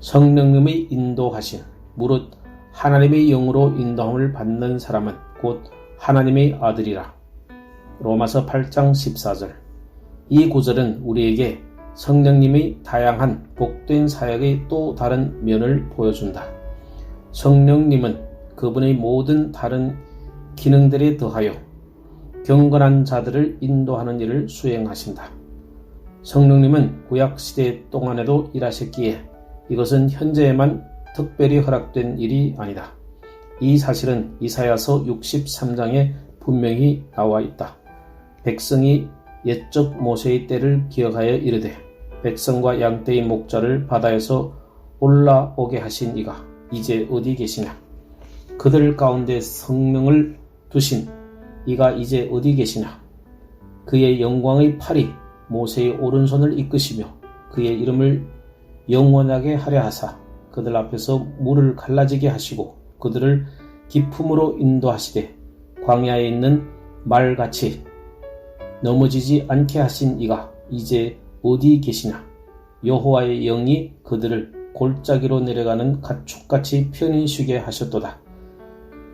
성령님의 인도하심, 무릇 하나님의 영으로 인도함을 받는 사람은 곧 하나님의 아들이라. 로마서 8장 14절. 이 구절은 우리에게 성령님의 다양한 복된 사역의 또 다른 면을 보여준다. 성령님은 그분의 모든 다른 기능들에 더하여 경건한 자들을 인도하는 일을 수행하신다. 성령님은 구약시대 동안에도 일하셨기에 이것은 현재에만 특별히 허락된 일이 아니다. 이 사실은 이사야서 63장에 분명히 나와 있다. 백성이 옛적 모세의 때를 기억하여 이르되 백성과 양떼의 목자를 바다에서 올라오게 하신 이가 이제 어디 계시냐? 그들 가운데 성령을 두신 이가 이제 어디 계시냐? 그의 영광의 팔이 모세의 오른손을 이끄시며 그의 이름을 영원하게 하려 하사 그들 앞에서 물을 갈라지게 하시고 그들을 기품으로 인도하시되 광야에 있는 말같이 넘어지지 않게 하신 이가 이제 어디 계시냐? 여호와의 영이 그들을 골짜기로 내려가는 가축같이 편히 쉬게 하셨도다.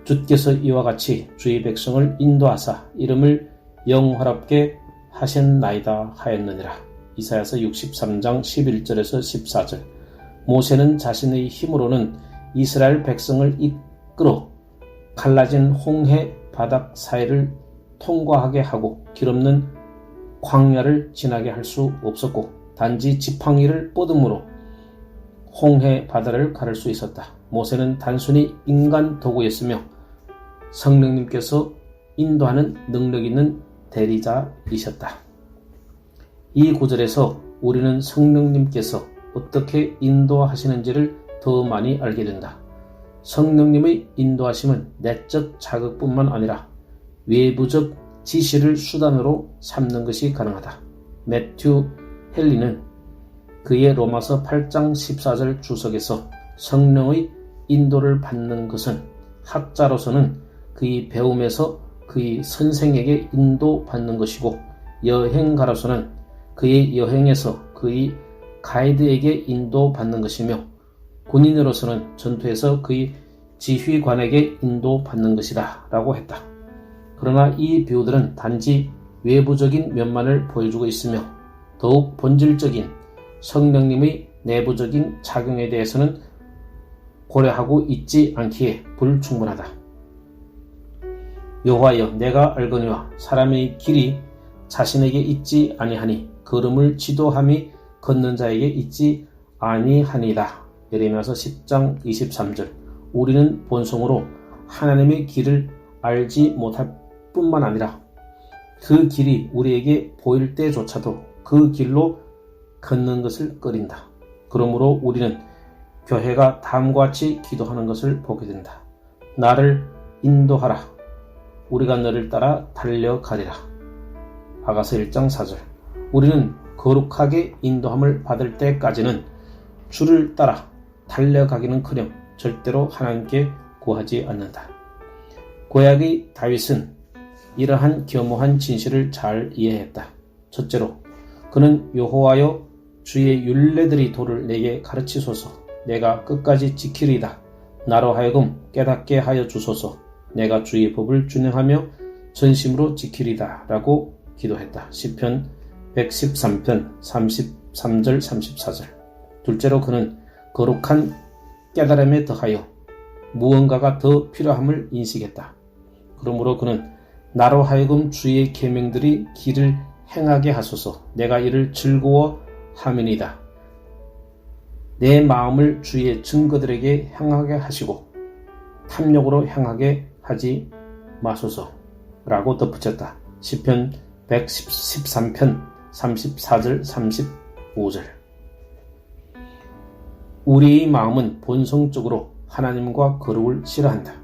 주께서 이와 같이 주의 백성을 인도하사 이름을 영화롭게 하셨나이다 하였느니라. 이사야서 63장 11절에서 14절. 모세는 자신의 힘으로는 이스라엘 백성을 이끌어 갈라진 홍해 바닥 사이를 통과하게 하고 길없는 광야를 지나게 할 수 없었고 단지 지팡이를 뻗음으로 홍해 바다를 가를 수 있었다. 모세는 단순히 인간 도구였으며 성령님께서 인도하는 능력 있는 대리자이셨다. 이 구절에서 우리는 성령님께서 어떻게 인도하시는지를 더 많이 알게 된다. 성령님의 인도하심은 내적 자극뿐만 아니라 외부적 지시를 수단으로 삼는 것이 가능하다. 매튜 헨리는 그의 로마서 8장 14절 주석에서 성령의 인도를 받는 것은 학자로서는 그의 배움에서 그의 선생에게 인도받는 것이고 여행가로서는 그의 여행에서 그의 가이드에게 인도받는 것이며 군인으로서는 전투에서 그의 지휘관에게 인도받는 것이다 라고 했다. 그러나 이 비유들은 단지 외부적인 면만을 보여주고 있으며 더욱 본질적인 성령님의 내부적인 작용에 대해서는 고려하고 있지 않기에 불충분하다. 여호와여 내가 알거니와 사람의 길이 자신에게 있지 아니하니 걸음을 지도함이 걷는 자에게 있지 아니하니이다. 예레미야서 10장 23절. 우리는 본성으로 하나님의 길을 알지 못할 뿐만 아니라 그 길이 우리에게 보일 때조차도 그 길로 걷는 것을 꺼린다. 그러므로 우리는 교회가 다음과 같이 기도하는 것을 보게 된다. 나를 인도하라. 우리가 너를 따라 달려가리라. 아가서 1장 4절. 우리는 거룩하게 인도함을 받을 때까지는 주를 따라 달려가기는커녕 절대로 하나님께 구하지 않는다. 구약의 다윗은 이러한 겸허한 진실을 잘 이해했다. 첫째로 그는 여호와여 주의 율례들이 도를 내게 가르치소서. 내가 끝까지 지키리이다. 나로 하여금 깨닫게 하여 주소서. 내가 주의 법을 준행하며 전심으로 지키리이다 라고 기도했다. 시편 113편 33절 34절. 둘째로 그는 거룩한 깨달음에 더하여 무언가가 더 필요함을 인식했다. 그러므로 그는 나로 하여금 주의 계명들이 길을 행하게 하소서. 내가 이를 즐거워함이니이다. 내 마음을 주의 증거들에게 향하게 하시고 탐욕으로 향하게 하지 마소서 라고 덧붙였다. 시편 113편 34절 35절. 우리의 마음은 본성적으로 하나님과 거룩을 싫어한다.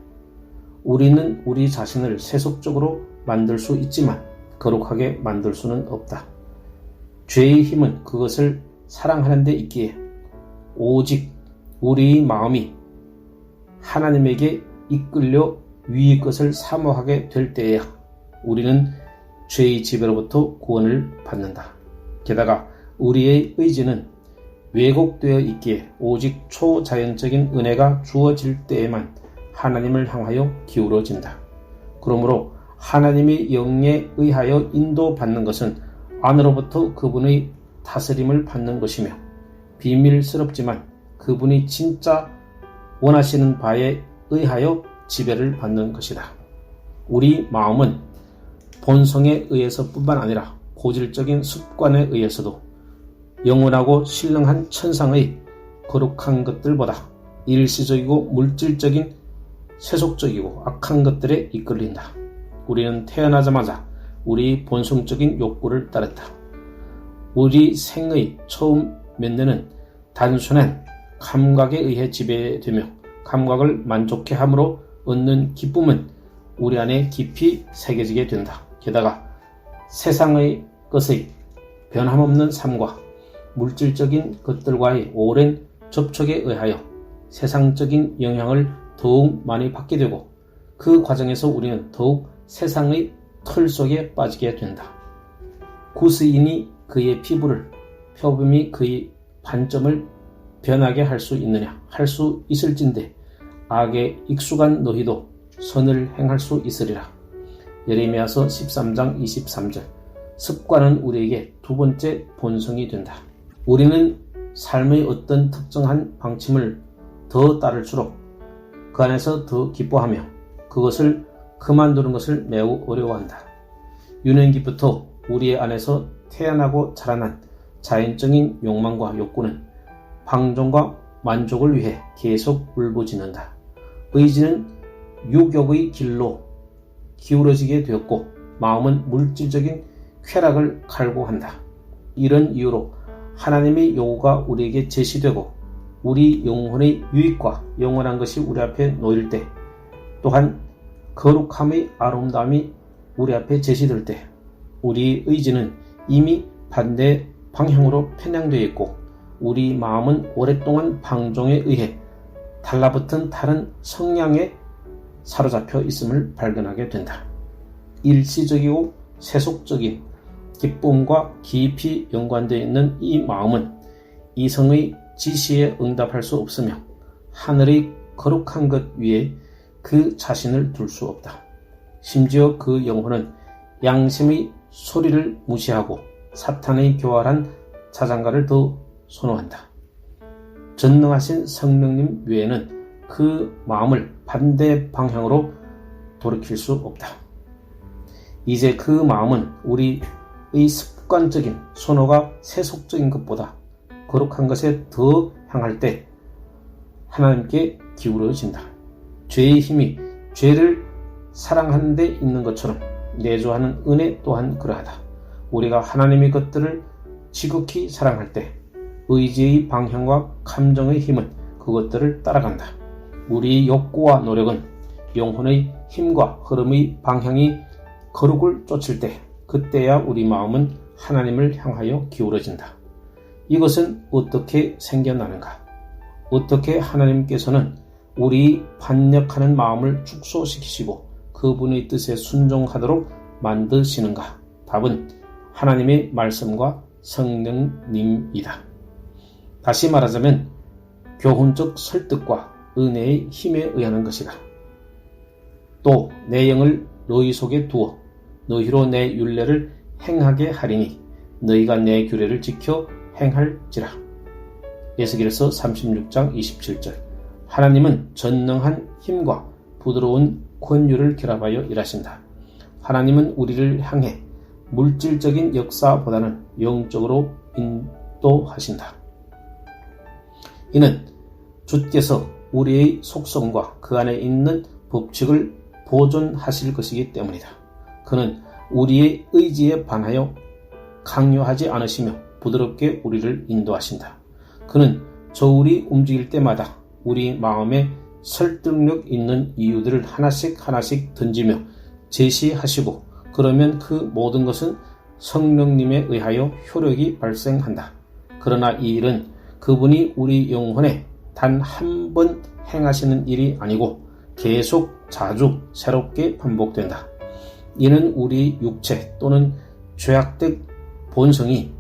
우리는 우리 자신을 세속적으로 만들 수 있지만 거룩하게 만들 수는 없다. 죄의 힘은 그것을 사랑하는 데 있기에 오직 우리의 마음이 하나님에게 이끌려 위의 것을 사모하게 될 때에야 우리는 죄의 지배로부터 구원을 받는다. 게다가 우리의 의지는 왜곡되어 있기에 오직 초자연적인 은혜가 주어질 때에만 하나님을 향하여 기울어진다. 그러므로 하나님의 영에 의하여 인도받는 것은 안으로부터 그분의 다스림을 받는 것이며 비밀스럽지만 그분이 진짜 원하시는 바에 의하여 지배를 받는 것이다. 우리 마음은 본성에 의해서 뿐만 아니라 고질적인 습관에 의해서도 영원하고 신령한 천상의 거룩한 것들보다 일시적이고 물질적인 세속적이고 악한 것들에 이끌린다. 우리는 태어나자마자 우리 본성적인 욕구를 따른다. 우리 생의 처음 몇 년은 단순한 감각에 의해 지배되며 감각을 만족해 함으로 얻는 기쁨은 우리 안에 깊이 새겨지게 된다. 게다가 세상의 것의 변함없는 삶과 물질적인 것들과의 오랜 접촉에 의하여 세상적인 영향을 더욱 많이 받게 되고 그 과정에서 우리는 더욱 세상의 틀 속에 빠지게 된다. 구스인이 그의 피부를 표범이 그의 반점을 변하게 할 수 있느냐? 할 수 있을진데 악에 익숙한 너희도 선을 행할 수 있으리라. 예레미야서 13장 23절. 습관은 우리에게 두 번째 본성이 된다. 우리는 삶의 어떤 특정한 방침을 더 따를수록 그 안에서 더 기뻐하며 그것을 그만두는 것을 매우 어려워한다. 유년기부터 우리의 안에서 태어나고 자라난 자연적인 욕망과 욕구는 방종과 만족을 위해 계속 울부짖는다. 의지는 유욕의 길로 기울어지게 되었고 마음은 물질적인 쾌락을 갈구한다. 이런 이유로 하나님의 요구가 우리에게 제시되고 우리 영혼의 유익과 영원한 것이 우리 앞에 놓일 때 또한 거룩함의 아름다움이 우리 앞에 제시될 때 우리 의지는 이미 반대 방향으로 편향되어 있고 우리 마음은 오랫동안 방종에 의해 달라붙은 다른 성향에 사로잡혀 있음을 발견하게 된다. 일시적이고 세속적인 기쁨과 깊이 연관되어 있는 이 마음은 이성의 지시에 응답할 수 없으며 하늘의 거룩한 것 위에 그 자신을 둘 수 없다. 심지어 그 영혼은 양심의 소리를 무시하고 사탄의 교활한 자장가를 더 선호한다. 전능하신 성령님 외에는 그 마음을 반대 방향으로 돌이킬 수 없다. 이제 그 마음은 우리의 습관적인 선호가 세속적인 것보다 거룩한 것에 더 향할 때 하나님께 기울어진다. 죄의 힘이 죄를 사랑하는 데 있는 것처럼 내조하는 은혜 또한 그러하다. 우리가 하나님의 것들을 지극히 사랑할 때 의지의 방향과 감정의 힘은 그것들을 따라간다. 우리의 욕구와 노력은 영혼의 힘과 흐름의 방향이 거룩을 쫓을 때 그때야 우리 마음은 하나님을 향하여 기울어진다. 이것은 어떻게 생겨나는가? 어떻게 하나님께서는 우리 반역하는 마음을 축소시키시고 그분의 뜻에 순종하도록 만드시는가? 답은 하나님의 말씀과 성령님이다. 다시 말하자면 교훈적 설득과 은혜의 힘에 의하는 것이다. 또 내 영을 너희 속에 두어 너희로 내 율례를 행하게 하리니 너희가 내 규례를 지켜 행할지라. 에스겔서 36장 27절. 하나님은 전능한 힘과 부드러운 권유를 결합하여 일하신다. 하나님은 우리를 향해 물질적인 역사보다는 영적으로 인도하신다. 이는 주께서 우리의 속성과 그 안에 있는 법칙을 보존하실 것이기 때문이다. 그는 우리의 의지에 반하여 강요하지 않으시며 부드럽게 우리를 인도하신다. 그는 저울이 움직일 때마다 우리 마음에 설득력 있는 이유들을 하나씩 던지며 제시하시고 그러면 그 모든 것은 성령님에 의하여 효력이 발생한다. 그러나 이 일은 그분이 우리 영혼에 단 한 번 행하시는 일이 아니고 계속 자주 새롭게 반복된다. 이는 우리 육체 또는 죄악된 본성이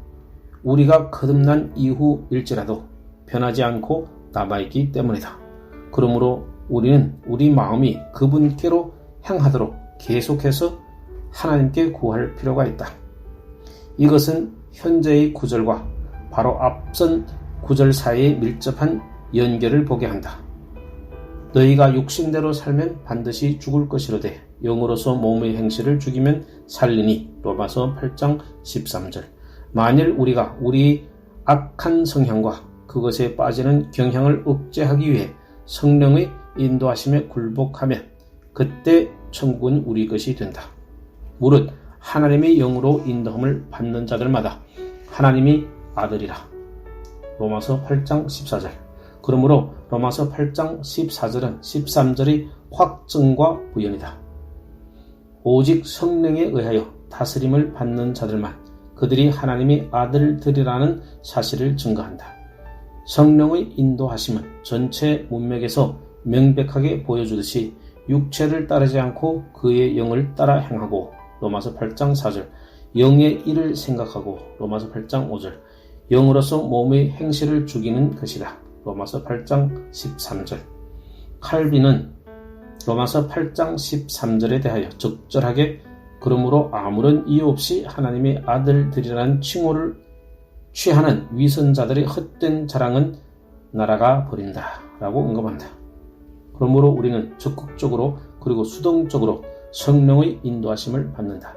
우리가 거듭난 이후일지라도 변하지 않고 남아있기 때문이다. 그러므로 우리는 우리 마음이 그분께로 향하도록 계속해서 하나님께 구할 필요가 있다. 이것은 현재의 구절과 바로 앞선 구절 사이의 밀접한 연결을 보게 한다. 너희가 육신대로 살면 반드시 죽을 것이로되 영으로서 몸의 행실을 죽이면 살리니. 로마서 8장 13절. 만일 우리가 우리의 악한 성향과 그것에 빠지는 경향을 억제하기 위해 성령의 인도하심에 굴복하면 그때 천국은 우리 것이 된다. 무릇 하나님의 영으로 인도함을 받는 자들마다 하나님이 아들이라. 로마서 8장 14절. 그러므로 로마서 8장 14절은 13절의 확증과 부연이다. 오직 성령에 의하여 다스림을 받는 자들만 그들이 하나님의 아들들이라는 사실을 증거한다. 성령의 인도하심은 전체 문맥에서 명백하게 보여주듯이 육체를 따르지 않고 그의 영을 따라 행하고. 로마서 8장 4절. 영의 일을 생각하고. 로마서 8장 5절. 영으로서 몸의 행실을 죽이는 것이다. 로마서 8장 13절. 칼빈은 로마서 8장 13절에 대하여 적절하게 그러므로 아무런 이유 없이 하나님의 아들들이라는 칭호를 취하는 위선자들의 헛된 자랑은 날아가 버린다 라고 언급한다. 그러므로 우리는 적극적으로 그리고 수동적으로 성령의 인도하심을 받는다.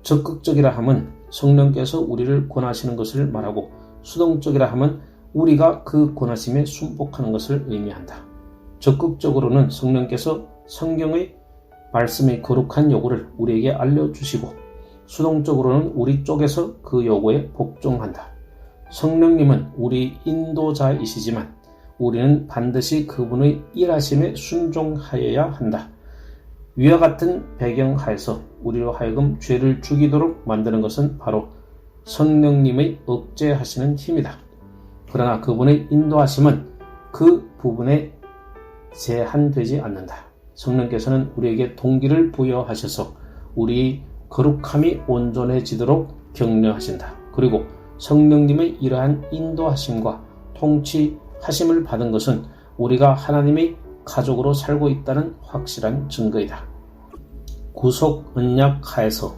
적극적이라 함은 성령께서 우리를 권하시는 것을 말하고, 수동적이라 함은 우리가 그 권하심에 순복하는 것을 의미한다. 적극적으로는 성령께서 성경의 말씀의 거룩한 요구를 우리에게 알려주시고, 수동적으로는 우리 쪽에서 그 요구에 복종한다. 성령님은 우리 인도자이시지만 우리는 반드시 그분의 일하심에 순종하여야 한다. 위와 같은 배경 하에서 우리로 하여금 죄를 죽이도록 만드는 것은 바로 성령님의 억제하시는 힘이다. 그러나 그분의 인도하심은 그 부분에 제한되지 않는다. 성령께서는 우리에게 동기를 부여하셔서 우리의 거룩함이 온전해지도록 격려하신다. 그리고 성령님의 이러한 인도하심과 통치하심을 받은 것은 우리가 하나님의 가족으로 살고 있다는 확실한 증거이다. 구속 언약 하에서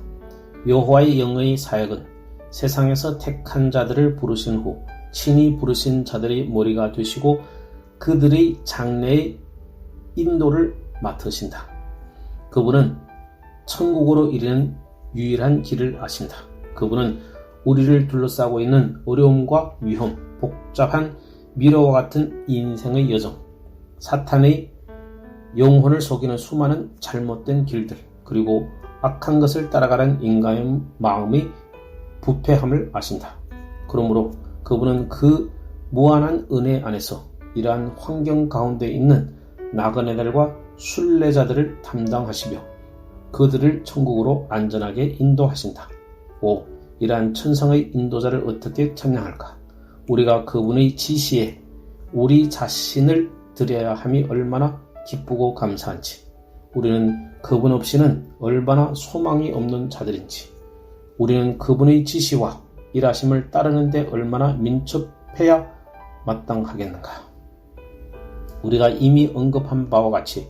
여호와의 영의 사역은 세상에서 택한 자들을 부르신 후 친히 부르신 자들의 머리가 되시고 그들의 장래의 인도를 맡으신다. 그분은 천국으로 이르는 유일한 길을 아신다. 그분은 우리를 둘러싸고 있는 어려움과 위험, 복잡한 미로와 같은 인생의 여정, 사탄의 영혼을 속이는 수많은 잘못된 길들, 그리고 악한 것을 따라가는 인간의 마음의 부패함을 아신다. 그러므로 그분은 그 무한한 은혜 안에서 이러한 환경 가운데 있는 나그네들과 순례자들을 담당하시며 그들을 천국으로 안전하게 인도하신다. 이러한 천상의 인도자를 어떻게 찬양할까? 우리가 그분의 지시에 우리 자신을 드려야 함이 얼마나 기쁘고 감사한지, 우리는 그분 없이는 얼마나 소망이 없는 자들인지, 우리는 그분의 지시와 일하심을 따르는데 얼마나 민첩해야 마땅하겠는가. 우리가 이미 언급한 바와 같이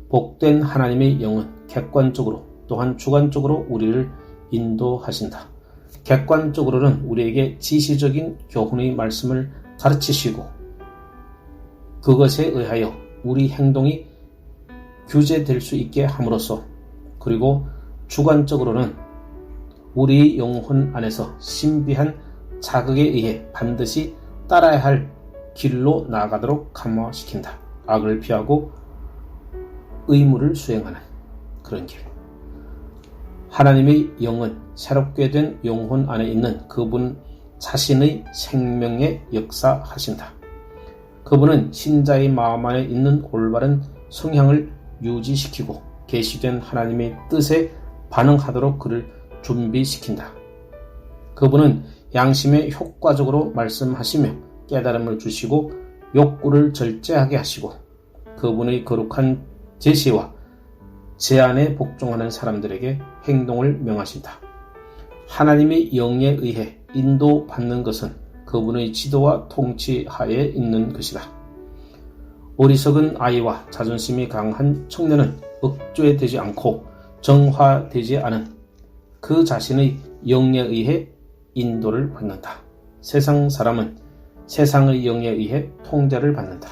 복된 하나님의 영은 객관적으로 또한 주관적으로 우리를 인도하신다. 객관적으로는 우리에게 지시적인 교훈의 말씀을 가르치시고 그것에 의하여 우리 행동이 규제될 수 있게 함으로써, 그리고 주관적으로는 우리의 영혼 안에서 신비한 자극에 의해 반드시 따라야 할 길로 나아가도록 감화시킨다. 악을 피하고 의무를 수행하는 그런 길. 하나님의 영은 새롭게 된 영혼 안에 있는 그분 자신의 생명에 역사하신다. 그분은 신자의 마음 안에 있는 올바른 성향을 유지시키고 계시된 하나님의 뜻에 반응하도록 그를 준비시킨다. 그분은 양심에 효과적으로 말씀하시며 깨달음을 주시고 욕구를 절제하게 하시고 그분의 거룩한 제시와 제안에 복종하는 사람들에게 행동을 명하신다. 하나님의 영에 의해 인도받는 것은 그분의 지도와 통치 하에 있는 것이다. 어리석은 아이와 자존심이 강한 청년은 억제되지 않고 정화되지 않은 그 자신의 영에 의해 인도를 받는다. 세상 사람은 세상의 영에 의해 통제를 받는다.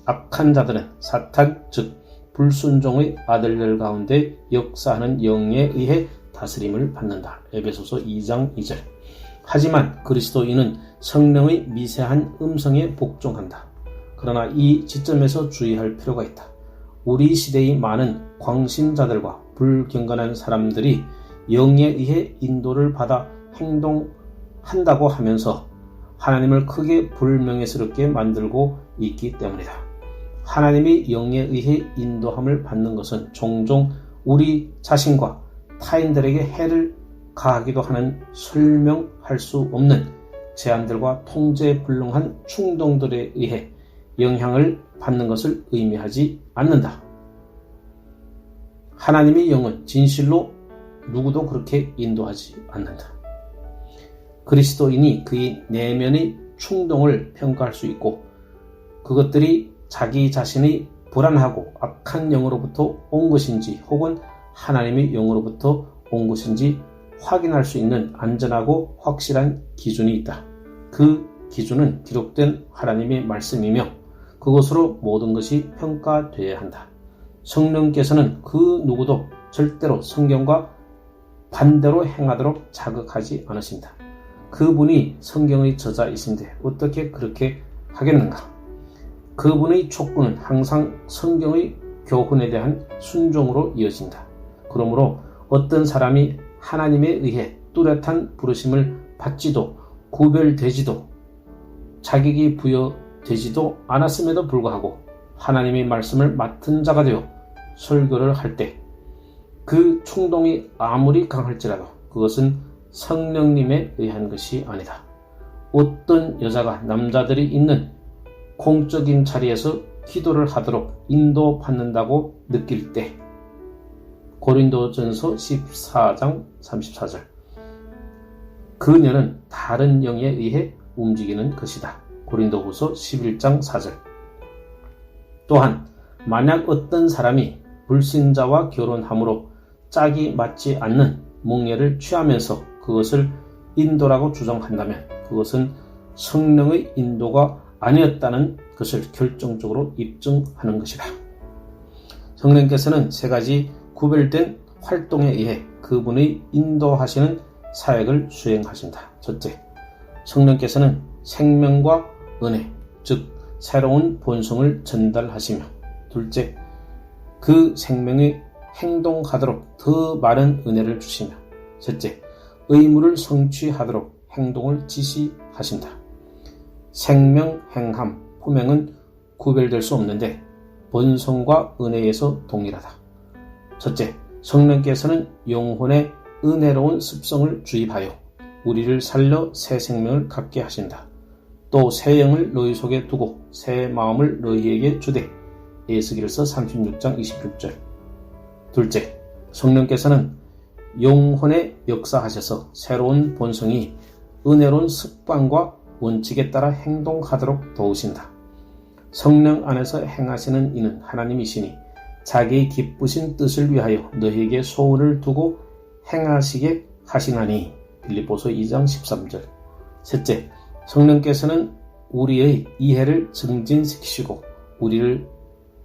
악한 자들은 사탄 즉 불순종의 아들들 가운데 역사하는 영에 의해 다스림을 받는다. 에베소서 2장 2절. 하지만 그리스도인은 성령의 미세한 음성에 복종한다. 그러나 이 지점에서 주의할 필요가 있다. 우리 시대의 많은 광신자들과 불경건한 사람들이 영에 의해 인도를 받아 행동한다고 하면서 하나님을 크게 불명예스럽게 만들고 있기 때문이다. 하나님이 영에 의해 인도함을 받는 것은 종종 우리 자신과 타인들에게 해를 가하기도 하는 설명할 수 없는 제한들과 통제불능한 충동들에 의해 영향을 받는 것을 의미하지 않는다. 하나님의 영은 진실로 누구도 그렇게 인도하지 않는다. 그리스도인이 그의 내면의 충동을 평가할 수 있고 그것들이 자기 자신의 불안하고 악한 영으로부터 온 것인지 혹은 하나님의 영으로부터 온 것인지 확인할 수 있는 안전하고 확실한 기준이 있다. 그 기준은 기록된 하나님의 말씀이며 그것으로 모든 것이 평가되어야 한다. 성령께서는 그 누구도 절대로 성경과 반대로 행하도록 자극하지 않으신다. 그분이 성경의 저자이신데 어떻게 그렇게 하겠는가? 그분의 촉구는 항상 성경의 교훈에 대한 순종으로 이어진다. 그러므로 어떤 사람이 하나님에 의해 뚜렷한 부르심을 받지도 구별되지도 자격이 부여되지도 않았음에도 불구하고 하나님의 말씀을 맡은 자가 되어 설교를 할 때 그 충동이 아무리 강할지라도 그것은 성령님에 의한 것이 아니다. 어떤 여자가 남자들이 있는 공적인 자리에서 기도를 하도록 인도받는다고 느낄 때 고린도전서 14장 34절 그녀는 다른 영에 의해 움직이는 것이다. 고린도후서 11장 4절 또한 만약 어떤 사람이 불신자와 결혼함으로 짝이 맞지 않는 몽예를 취하면서 그것을 인도라고 주장한다면 그것은 성령의 인도가 아니었다는 것을 결정적으로 입증하는 것이다. 성령께서는 세 가지 구별된 활동에 의해 그분의 인도하시는 사역을 수행하신다. 첫째, 성령께서는 생명과 은혜, 즉 새로운 본성을 전달하시며 둘째, 그 생명이 행동하도록 더 많은 은혜를 주시며 셋째, 의무를 성취하도록 행동을 지시하신다. 생명, 행함, 포명은 구별될 수 없는데 본성과 은혜에서 동일하다. 첫째, 성령께서는 영혼의 은혜로운 습성을 주입하여 우리를 살려 새 생명을 갖게 하신다. 또 새 영을 너희 속에 두고 새 마음을 너희에게 주되 에스겔서 36장 26절 둘째, 성령께서는 영혼에 역사하셔서 새로운 본성이 은혜로운 습관과 원칙에 따라 행동하도록 도우신다. 성령 안에서 행하시는 이는 하나님이시니 자기의 기쁘신 뜻을 위하여 너희에게 소원을 두고 행하시게 하시나니 빌립보서 2장 13절 셋째, 성령께서는 우리의 이해를 증진시키시고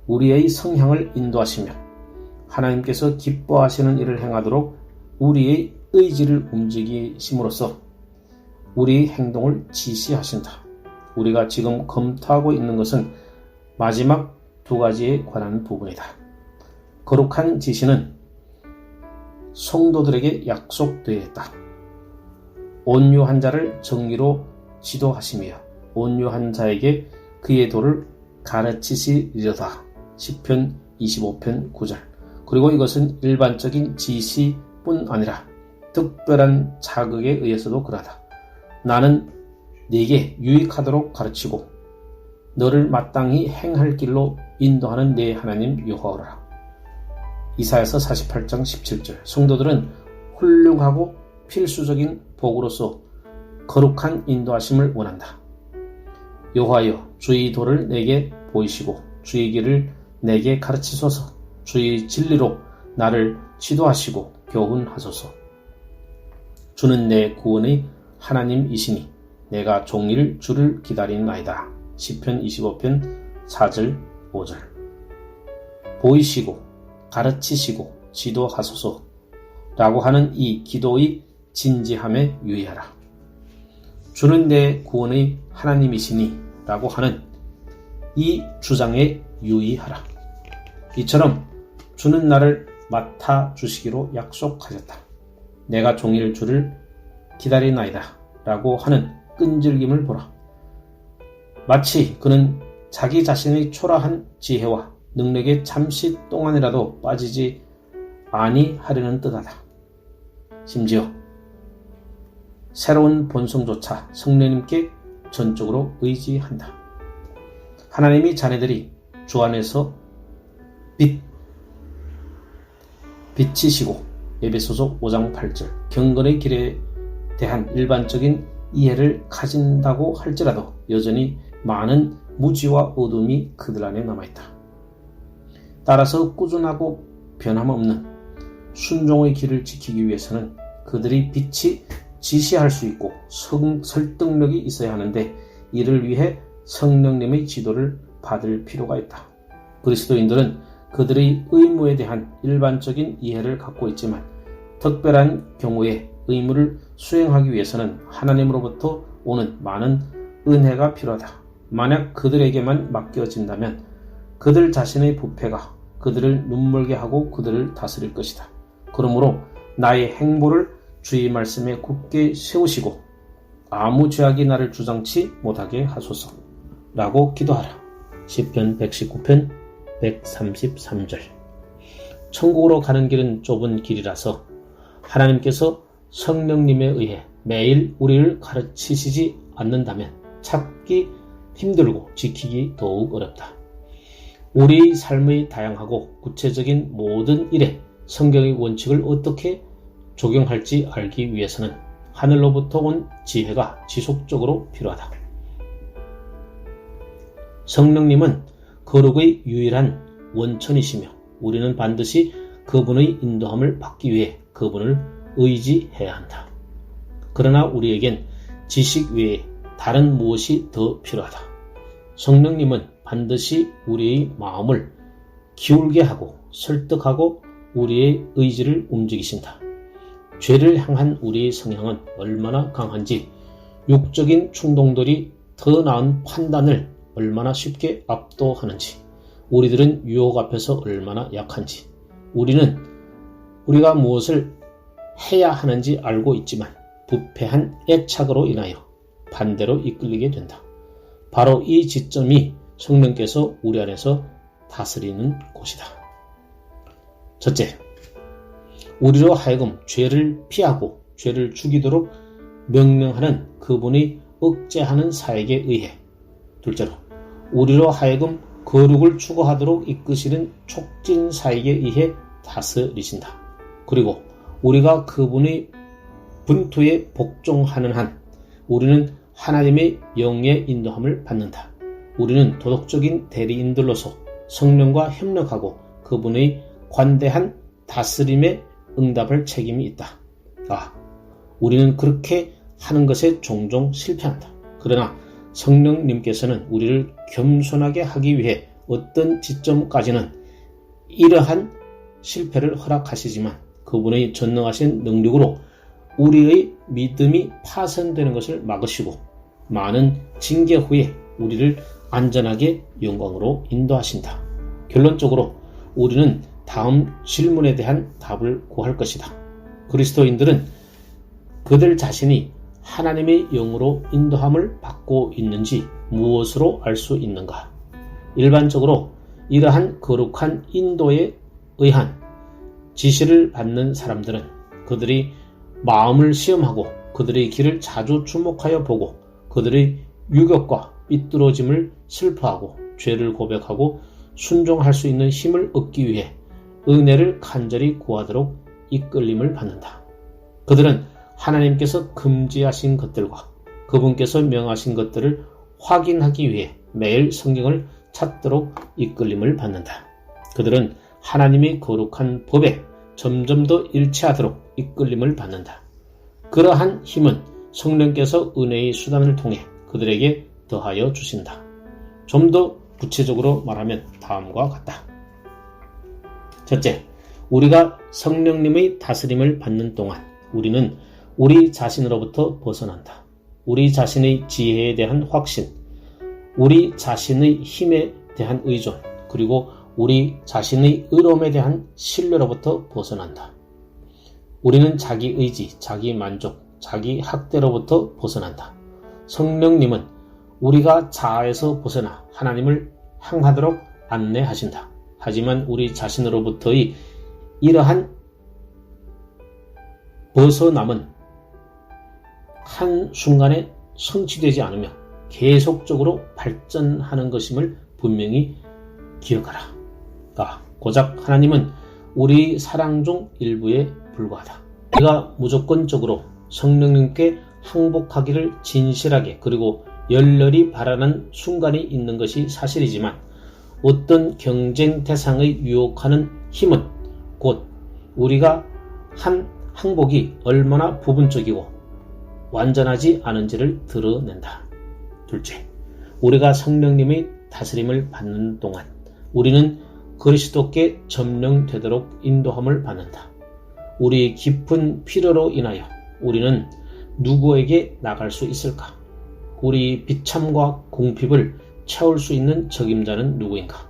우리의 성향을 인도하시며 하나님께서 기뻐하시는 일을 행하도록 우리의 의지를 움직이심으로써 우리의 행동을 지시하신다. 우리가 지금 검토하고 있는 것은 마지막 두 가지에 관한 부분이다. 거룩한 지시는 성도들에게 약속되어 있다. 온유한 자를 정의로 지도하시며 온유한 자에게 그의 도를 가르치시리로다. 시편 25편 9절 그리고 이것은 일반적인 지시뿐 아니라 특별한 자극에 의해서도 그러하다. 나는 네게 유익하도록 가르치고 너를 마땅히 행할 길로 인도하는 내 하나님 여호와라. 이사야서 48장 17절 성도들은 훌륭하고 필수적인 복으로서 거룩한 인도하심을 원한다. 여호와여, 주의 도를 내게 보이시고 주의 길을 내게 가르치소서. 주의 진리로 나를 지도하시고 교훈하소서. 주는 내 구원의 하나님이시니 내가 종일 주를 기다리나이다. 시편 25편 4절 5절. 보이시고 가르치시고 지도하소서 라고 하는 이 기도의 진지함에 유의하라. 주는 내 구원의 하나님이시니 라고 하는 이 주장에 유의하라. 이처럼 주는 나를 맡아주시기로 약속하셨다. 내가 종일 주를 기다리나이다 라고 하는 끈질김을 보라. 마치 그는 자기 자신의 초라한 지혜와 능력에 잠시 동안이라도 빠지지 아니하려는 뜻하다. 심지어 새로운 본성조차 성령님께 전적으로 의지한다. 하나님이 자네들이 주 안에서 빛이시고 에베소서 5장 8절 경건의 길에 대한 일반적인 이해를 가진다고 할지라도 여전히 많은 무지와 어둠이 그들 안에 남아있다. 따라서 꾸준하고 변함없는 순종의 길을 지키기 위해서는 그들이 빛이 지시할 수 있고 설득력이 있어야 하는데 이를 위해 성령님의 지도를 받을 필요가 있다. 그리스도인들은 그들의 의무에 대한 일반적인 이해를 갖고 있지만 특별한 경우에 의무를 수행하기 위해서는 하나님으로부터 오는 많은 은혜가 필요하다. 만약 그들에게만 맡겨진다면 그들 자신의 부패가 그들을 눈멀게 하고 그들을 다스릴 것이다. 그러므로 나의 행보를 주의 말씀에 굳게 세우시고 아무 죄악이 나를 주장치 못하게 하소서 라고 기도하라. 시편 119편 133절. 천국으로 가는 길은 좁은 길이라서 하나님께서 성령님에 의해 매일 우리를 가르치시지 않는다면 찾기 힘들고 지키기 더욱 어렵다. 우리의 삶의 다양하고 구체적인 모든 일에 성경의 원칙을 어떻게 적용할지 알기 위해서는 하늘로부터 온 지혜가 지속적으로 필요하다. 성령님은 거룩의 유일한 원천이시며 우리는 반드시 그분의 인도함을 받기 위해 그분을 의지해야 한다. 그러나 우리에겐 지식 외에 다른 무엇이 더 필요하다. 성령님은 반드시 우리의 마음을 기울게 하고 설득하고 우리의 의지를 움직이신다. 죄를 향한 우리의 성향은 얼마나 강한지, 육적인 충동들이 더 나은 판단을 얼마나 쉽게 압도하는지, 우리들은 유혹 앞에서 얼마나 약한지, 우리가 무엇을 해야 하는지 알고 있지만 부패한 애착으로 인하여 반대로 이끌리게 된다. 바로 이 지점이 성령께서 우리 안에서 다스리는 곳이다. 첫째, 우리로 하여금 죄를 피하고 죄를 죽이도록 명령하는 그분의 억제하는 사역에 의해, 둘째로 우리로 하여금 거룩을 추구하도록 이끄시는 촉진 사역에 의해 다스리신다. 그리고 우리가 그분의 분투에 복종하는 한 우리는 하나님의 영의 인도함을 받는다. 우리는 도덕적인 대리인들로서 성령과 협력하고 그분의 관대한 다스림에 응답할 책임이 있다. 우리는 그렇게 하는 것에 종종 실패한다. 그러나 성령님께서는 우리를 겸손하게 하기 위해 어떤 지점까지는 이러한 실패를 허락하시지만 그분의 전능하신 능력으로 우리의 믿음이 파손되는 것을 막으시고 많은 징계 후에 우리를 안전하게 영광으로 인도하신다. 결론적으로 우리는 다음 질문에 대한 답을 구할 것이다. 그리스도인들은 그들 자신이 하나님의 영으로 인도함을 받고 있는지 무엇으로 알 수 있는가? 일반적으로 이러한 거룩한 인도에 의한 지시를 받는 사람들은 그들이 마음을 시험하고 그들의 길을 자주 주목하여 보고 그들의 유격과 삐뚤어짐을 슬퍼하고 죄를 고백하고 순종할 수 있는 힘을 얻기 위해 은혜를 간절히 구하도록 이끌림을 받는다. 그들은 하나님께서 금지하신 것들과 그분께서 명하신 것들을 확인하기 위해 매일 성경을 찾도록 이끌림을 받는다. 그들은 하나님의 거룩한 법에 점점 더 일치하도록 이끌림을 받는다. 그러한 힘은 성령께서 은혜의 수단을 통해 그들에게 더하여 주신다. 좀 더 구체적으로 말하면 다음과 같다. 첫째, 우리가 성령님의 다스림을 받는 동안 우리는 우리 자신으로부터 벗어난다. 우리 자신의 지혜에 대한 확신, 우리 자신의 힘에 대한 의존, 그리고 우리 자신의 의로움에 대한 신뢰로부터 벗어난다. 우리는 자기 의지, 자기 만족, 자기 학대로부터 벗어난다. 성령님은 우리가 자아에서 벗어나 하나님을 향하도록 안내하신다. 하지만 우리 자신으로부터의 이러한 벗어남은 한순간에 성취되지 않으며 계속적으로 발전하는 것임을 분명히 기억하라. 고작 하나님은 우리 사랑 중 일부에 불과하다. 우리가 무조건적으로 성령님께 항복하기를 진실하게 그리고 열렬히 바라는 순간이 있는 것이 사실이지만 어떤 경쟁 대상의 유혹하는 힘은 곧 우리가 한 항복이 얼마나 부분적이고 완전하지 않은지를 드러낸다. 둘째, 우리가 성령님의 다스림을 받는 동안 우리는 그리스도께 점령되도록 인도함을 받는다. 우리의 깊은 필요로 인하여 우리는 누구에게 나갈 수 있을까? 우리 비참과 궁핍을 채울 수 있는 적임자는 누구인가?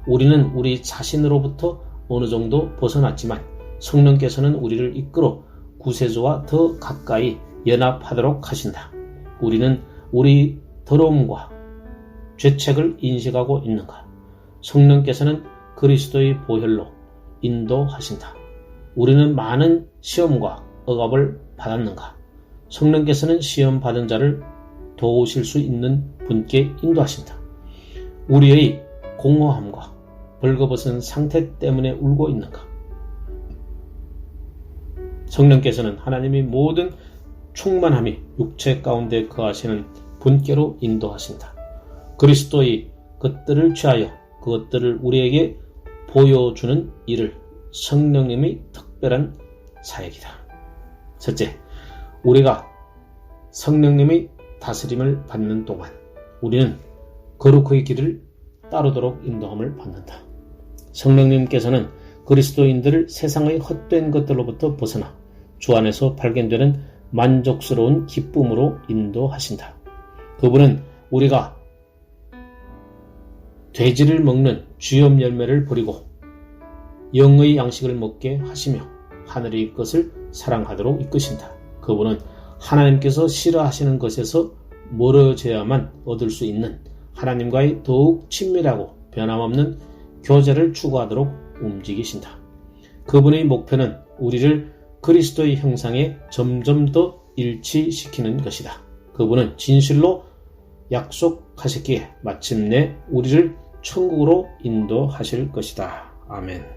우리는 우리 자신으로부터 어느 정도 벗어났지만 성령께서는 우리를 이끌어 구세주와 더 가까이 연합하도록 하신다. 우리는 우리 더러움과 죄책을 인식하고 있는가? 성령께서는 그리스도의 보혈로 인도하신다. 우리는 많은 시험과 억압을 받았는가? 성령께서는 시험 받은 자를 도우실 수 있는 분께 인도하신다. 우리의 공허함과 벌거벗은 상태 때문에 울고 있는가? 성령께서는 하나님의 모든 충만함이 육체 가운데 거하시는 분께로 인도하신다. 그리스도의 것들을 취하여 그것들을 우리에게 보여주는 일을 성령님의 특별한 사역이다. 셋째, 우리가 성령님의 다스림을 받는 동안 우리는 거룩의 길을 따르도록 인도함을 받는다. 성령님께서는 그리스도인들을 세상의 헛된 것들로부터 벗어나 주 안에서 발견되는 만족스러운 기쁨으로 인도하신다. 그분은 우리가 돼지를 먹는 주염 열매를 버리고 영의 양식을 먹게 하시며 하늘의 것을 사랑하도록 이끄신다. 그분은 하나님께서 싫어하시는 것에서 멀어져야만 얻을 수 있는 하나님과의 더욱 친밀하고 변함없는 교제를 추구하도록 움직이신다. 그분의 목표는 우리를 그리스도의 형상에 점점 더 일치시키는 것이다. 그분은 진실로 약속하셨기에 마침내 우리를 천국으로 인도하실 것이다. 아멘.